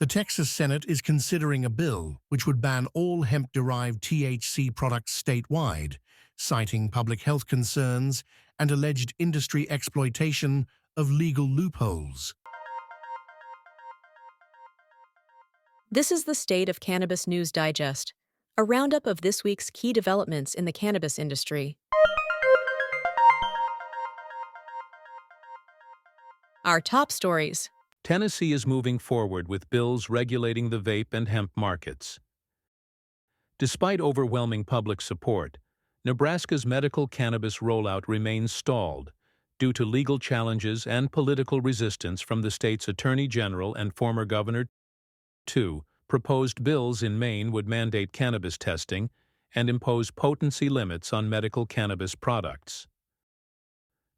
The Texas Senate is considering a bill which would ban all hemp-derived THC products statewide, citing public health concerns and alleged industry exploitation of legal loopholes. This is the State of Cannabis News Digest, a roundup of this week's key developments in the cannabis industry. Our top stories. Tennessee is moving forward with bills regulating the vape and hemp markets. Despite overwhelming public support, Nebraska's medical cannabis rollout remains stalled due to legal challenges and political resistance from the state's attorney general and former governor. 2. Proposed bills in Maine would mandate cannabis testing and impose potency limits on medical cannabis products.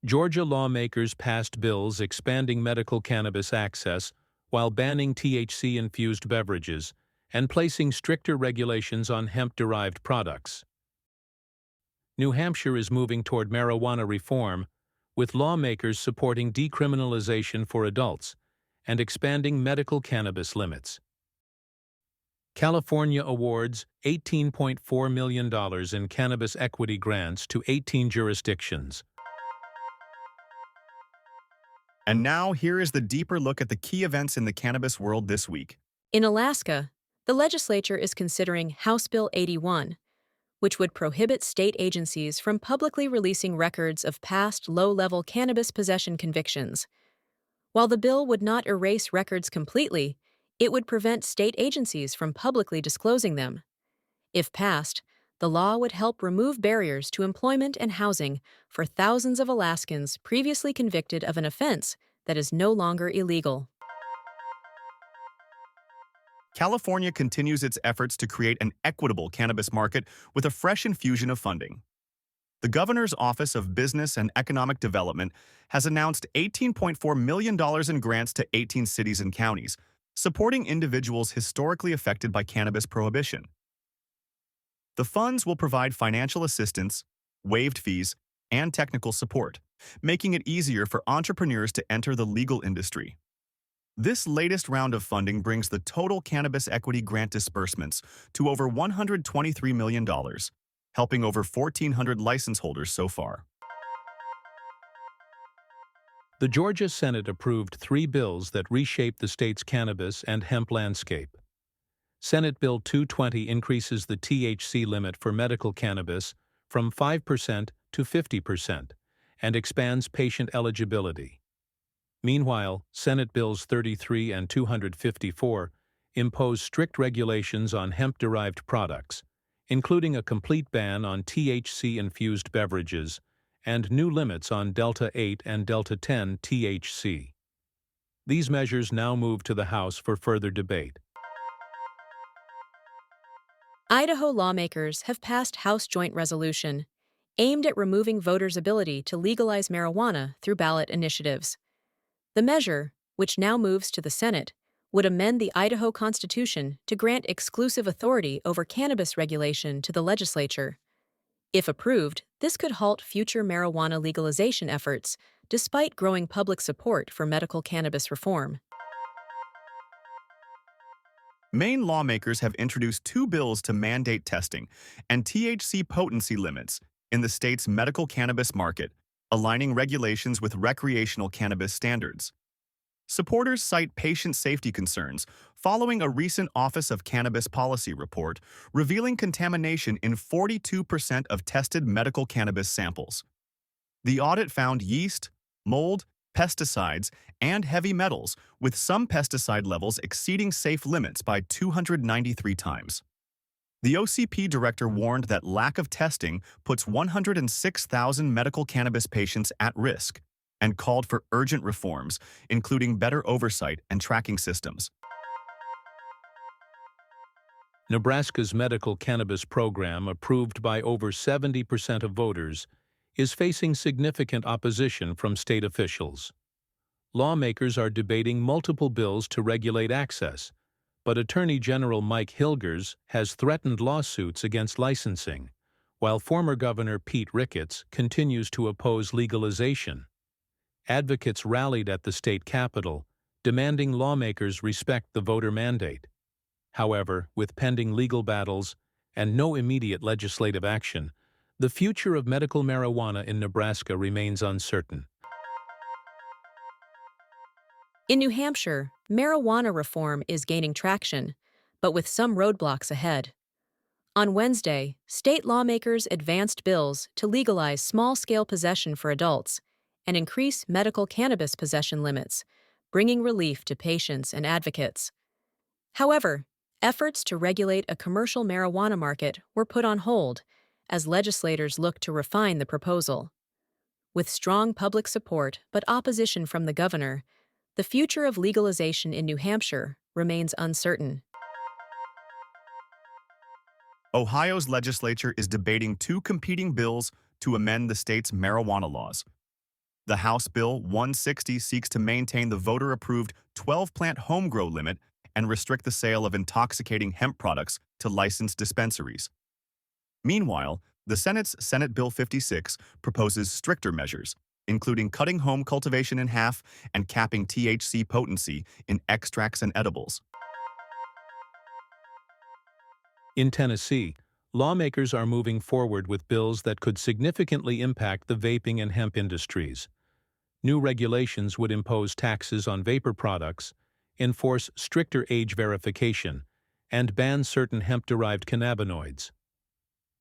Georgia lawmakers passed bills expanding medical cannabis access while banning THC-infused beverages and placing stricter regulations on hemp-derived products. New Hampshire is moving toward marijuana reform, with lawmakers supporting decriminalization for adults and expanding medical cannabis limits. California awards $18.4 million in cannabis equity grants to 18 jurisdictions. And now, here is the deeper look at the key events in the cannabis world this week. In Alaska, the legislature is considering House Bill 81, which would prohibit state agencies from publicly releasing records of past low-level cannabis possession convictions. While the bill would not erase records completely, it would prevent state agencies from publicly disclosing them. If passed, the law would help remove barriers to employment and housing for thousands of Alaskans previously convicted of an offense that is no longer illegal. California continues its efforts to create an equitable cannabis market with a fresh infusion of funding. The Governor's Office of Business and Economic Development has announced $18.4 million in grants to 18 cities and counties, supporting individuals historically affected by cannabis prohibition. The funds will provide financial assistance, waived fees, and technical support, making it easier for entrepreneurs to enter the legal industry. This latest round of funding brings the total cannabis equity grant disbursements to over $123 million, helping over 1,400 license holders so far. The Georgia Senate approved 3 bills that reshape the state's cannabis and hemp landscape. Senate Bill 220 increases the THC limit for medical cannabis from 5% to 50% and expands patient eligibility. Meanwhile, Senate Bills 33 and 254 impose strict regulations on hemp-derived products, including a complete ban on THC-infused beverages and new limits on Delta-8 and Delta-10 THC. These measures now move to the House for further debate. Idaho lawmakers have passed House Joint Resolution aimed at removing voters' ability to legalize marijuana through ballot initiatives. The measure, which now moves to the Senate, would amend the Idaho Constitution to grant exclusive authority over cannabis regulation to the legislature. If approved, this could halt future marijuana legalization efforts, despite growing public support for medical cannabis reform. Maine lawmakers have introduced 2 bills to mandate testing and THC potency limits in the state's medical cannabis market, aligning regulations with recreational cannabis standards. Supporters cite patient safety concerns following a recent Office of Cannabis Policy report revealing contamination in 42% of tested medical cannabis samples. The audit found yeast, mold, pesticides, and heavy metals, with some pesticide levels exceeding safe limits by 293 times. The OCP director warned that lack of testing puts 106,000 medical cannabis patients at risk and called for urgent reforms, including better oversight and tracking systems. Nebraska's medical cannabis program, approved by over 70% of voters, is facing significant opposition from state officials. Lawmakers are debating multiple bills to regulate access, but Attorney General Mike Hilgers has threatened lawsuits against licensing, while former Governor Pete Ricketts continues to oppose legalization. Advocates rallied at the state capitol, demanding lawmakers respect the voter mandate. However, with pending legal battles and no immediate legislative action, the future of medical marijuana in Nebraska remains uncertain. In New Hampshire, marijuana reform is gaining traction, but with some roadblocks ahead. On Wednesday, state lawmakers advanced bills to legalize small-scale possession for adults and increase medical cannabis possession limits, bringing relief to patients and advocates. However, efforts to regulate a commercial marijuana market were put on hold as legislators look to refine the proposal. With strong public support but opposition from the governor, the future of legalization in New Hampshire remains uncertain. Ohio's legislature is debating two competing bills to amend the state's marijuana laws. The House Bill 160 seeks to maintain the voter-approved 12-plant home-grow limit and restrict the sale of intoxicating hemp products to licensed dispensaries. Meanwhile, the Senate's Senate Bill 56 proposes stricter measures, including cutting home cultivation in half and capping THC potency in extracts and edibles. In Tennessee, lawmakers are moving forward with bills that could significantly impact the vaping and hemp industries. New regulations would impose taxes on vapor products, enforce stricter age verification, and ban certain hemp-derived cannabinoids.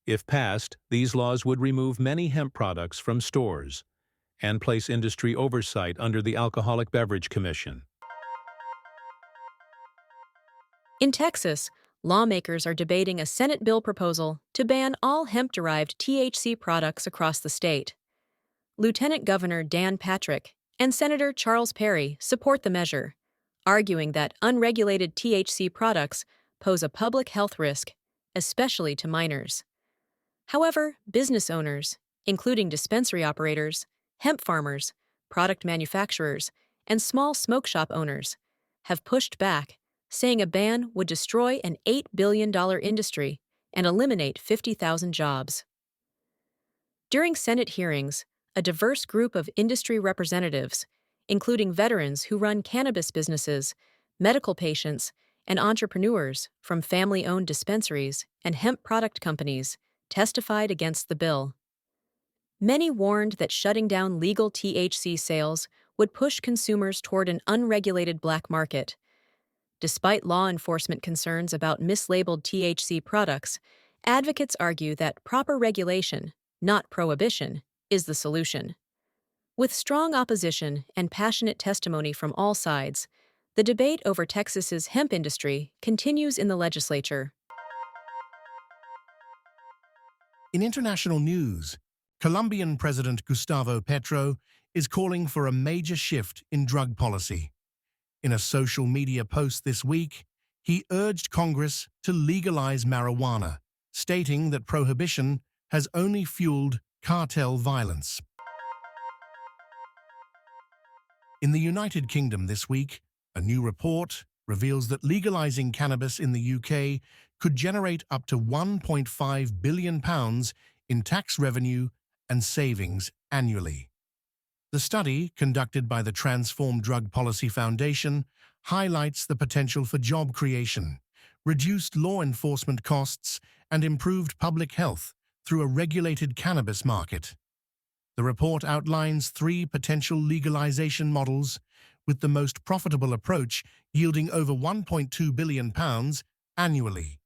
If passed, these laws would remove many hemp products from stores and place industry oversight under the Alcoholic Beverage Commission. In Texas, lawmakers are debating a Senate bill proposal to ban all hemp-derived THC products across the state. Lieutenant Governor Dan Patrick and Senator Charles Perry support the measure, arguing that unregulated THC products pose a public health risk, especially to minors. However, business owners, including dispensary operators, hemp farmers, product manufacturers, and small smoke shop owners, have pushed back, saying a ban would destroy an $8 billion industry and eliminate 50,000 jobs. During Senate hearings, a diverse group of industry representatives, including veterans who run cannabis businesses, medical patients, and entrepreneurs from family-owned dispensaries and hemp product companies, testified against the bill. Many warned that shutting down legal THC sales would push consumers toward an unregulated black market. Despite law enforcement concerns about mislabeled THC products, advocates argue that proper regulation, not prohibition, is the solution. With strong opposition and passionate testimony from all sides, the debate over Texas's hemp industry continues in the legislature. In international news, Colombian President Gustavo Petro is calling for a major shift in drug policy. In a social media post this week, he urged Congress to legalize marijuana, stating that prohibition has only fueled cartel violence. In the United Kingdom this week, a new report reveals that legalizing cannabis in the UK could generate up to £1.5 billion in tax revenue and savings annually. The study, conducted by the Transform Drug Policy Foundation, highlights the potential for job creation, reduced law enforcement costs, and improved public health through a regulated cannabis market. The report outlines 3 potential legalization models, with the most profitable approach yielding over £1.2 billion annually.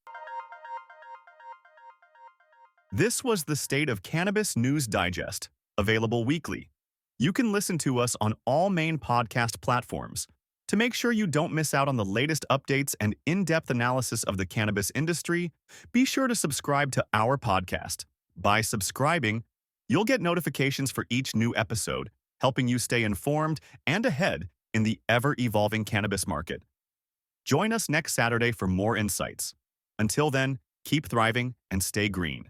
This was the State of Cannabis News Digest, available weekly. You can listen to us on all main podcast platforms. To make sure you don't miss out on the latest updates and in-depth analysis of the cannabis industry, be sure to subscribe to our podcast. By subscribing, you'll get notifications for each new episode, helping you stay informed and ahead in the ever-evolving cannabis market. Join us next Saturday for more insights. Until then, keep thriving and stay green.